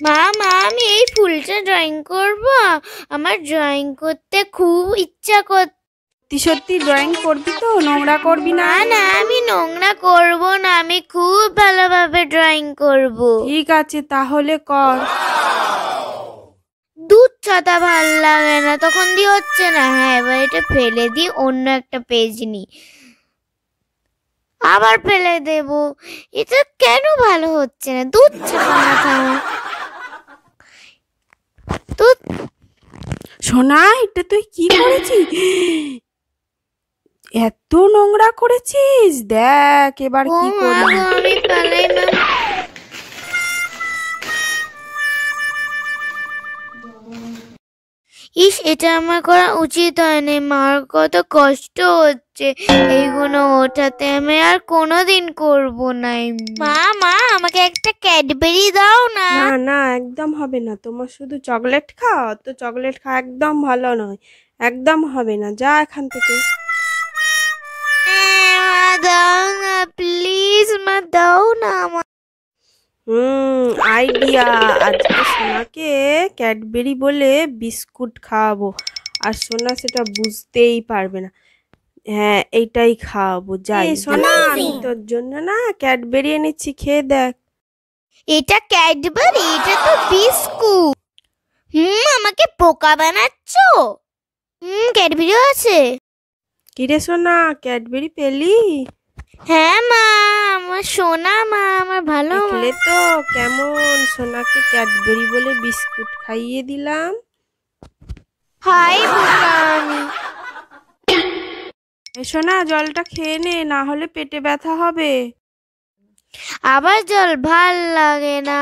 মা মা আমি এই ফুলটা ড্রয়িং করব। আমার ড্রয়িং করতে খুব ইচ্ছা করছে। সত্যি ড্রয়িং করবি তো? নোংরা করবি না? না না আমি নোংরা করব না, আমি খুব ভালোভাবে ড্রয়িং করব। ঠিক আছে তাহলে কর। দুধ ছাতা ভাল লাগে না, তখন দিয়ে হচ্ছে না। হ্যাঁ এবার এটা ফেলে দিই, অন্য একটা পেজ নিই, আবার ফেলে দেব। এটা কেন ভালো হচ্ছে না? দুধ ছাতা মাথা দুধ। সোনা এটা তুই কি করেছিস? এত নোংরা করেছিস, দেখ এবার কি করি। আমি পালাই মা। ইস এটা আমার করা উচিত হয়নি, মার কত কষ্ট হচ্ছে এইগুলো ওঠাতে। আমি আর কোনোদিন করব না। মা মা আমাকে একটা ক্যাডবেরি দাও না। না না একদম হবে না, তোমার শুধু চকলেট খাও তো, চকলেট খাওয়া একদম ভালো নয়, একদম হবে না, যা এখান থেকে। মা দাও না প্লিজ, মা দাও না। আইডিয়া, আজকে সোনাকে ক্যাডবেরি বলে বিস্কুট খাওয়াবো, আর সোনা সেটা বুঝতেই পারবে না। হ্যাঁ এইটাই খাওয়াবো, যাই। সোনা আমি তোর জন্য না ক্যাডবেরি এনেছি, খেয়ে দেখ। এটা ক্যাডবেরি? এটা তো বিস্কুট। আমাকে বোকা বানাচ্ছো। ক্যাডবেরি আছে। কিরে সোনা ক্যাডবেরি পেলি? হ্যাঁ মা, আমার সোনা মা, আমার ভালো দেখলে তো কেমন সোনাকে ক্যাডবেরি বলে বিস্কুট খাইয়ে দিলাম। হাই বোকা আমি। সোনা জলটা খেয়ে নে, না হলে পেটে ব্যথা হবে। আবার জল ভাল লাগে না,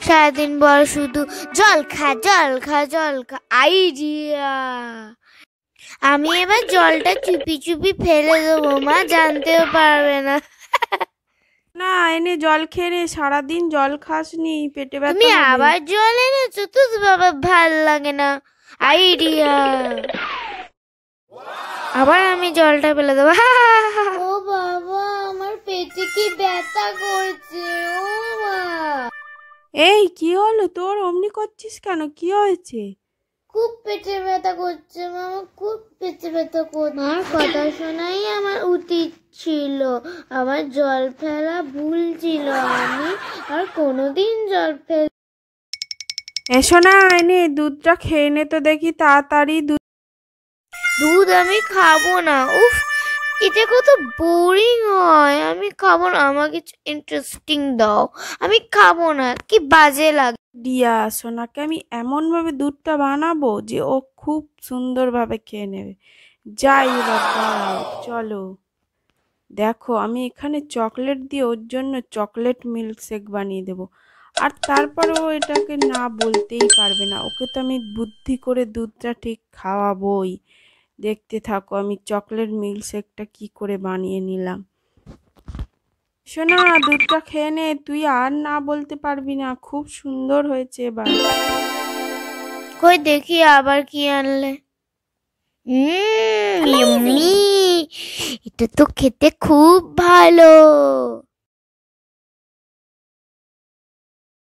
সারাদিন বল শুধু জল খা জল খা জল খা। আইডিয়া, আমি এবার জলটা চুপি চুপি ফেলে দেবো, মা জানতেও পারবে না। না এনে জল খেয়ে নে, সারাদিন জল খাসনি, পেটে ব্যথা তুমি হবে। আবার জল এনেছো তো বাবা, ভাল লাগে না। আইডিয়া, আবার আমি জলটা ফেলে দেবো। ও বাবা আমার পেটে কি ব্যথা করছে। ও মা, এই কি হলো তোর, অমনি করছিস কেন, কি হয়েছে? খুব পেটে ব্যথা করছে মামা, খুব পেটে ব্যথা করছে। মার কথা শোনাই আমার উচিত ছিল, আমার জল ফেলা ভুল ছিল, আমি আর কোনোদিন জল ফেল। এসো না এনে দুধটা খেয়ে নে তো দেখি তাড়াতাড়ি। দুধ আমি খাবো না। উফ এটা কত বোরিং হয়, আমি খাবো না। আমাকে কিছু ইন্টারেস্টিং দাও, আমি খাবো না, কি বাজে লাগে। দিয়া সোনাকে আমি এমন ভাবে দুধটা বানাবো যে ও খুব সুন্দরভাবে খেয়ে নেবে। যাই এবার দাও, চলো দেখো আমি এখানে চকলেট দিয়ে ওর জন্য চকলেট মিল্কশেক বানিয়ে দেবো, আর তারপরে ও এটাকে না বলতেই পারবে না। ওকে তো আমি বুদ্ধি করে দুধটা ঠিক খাওয়াবোই। দেখতে থাকো আমি চকলেট মিল্কশেকটা কি করে বানিয়ে নিলাম। শোনা দুধটা খেয়ে নে, তুই আর না বলতে পারবি না, খুব সুন্দর হয়েছে এবার। কই দেখি আবার কি আনলে। ইয়ম্মি, এটা তো খেতে খুব ভালো।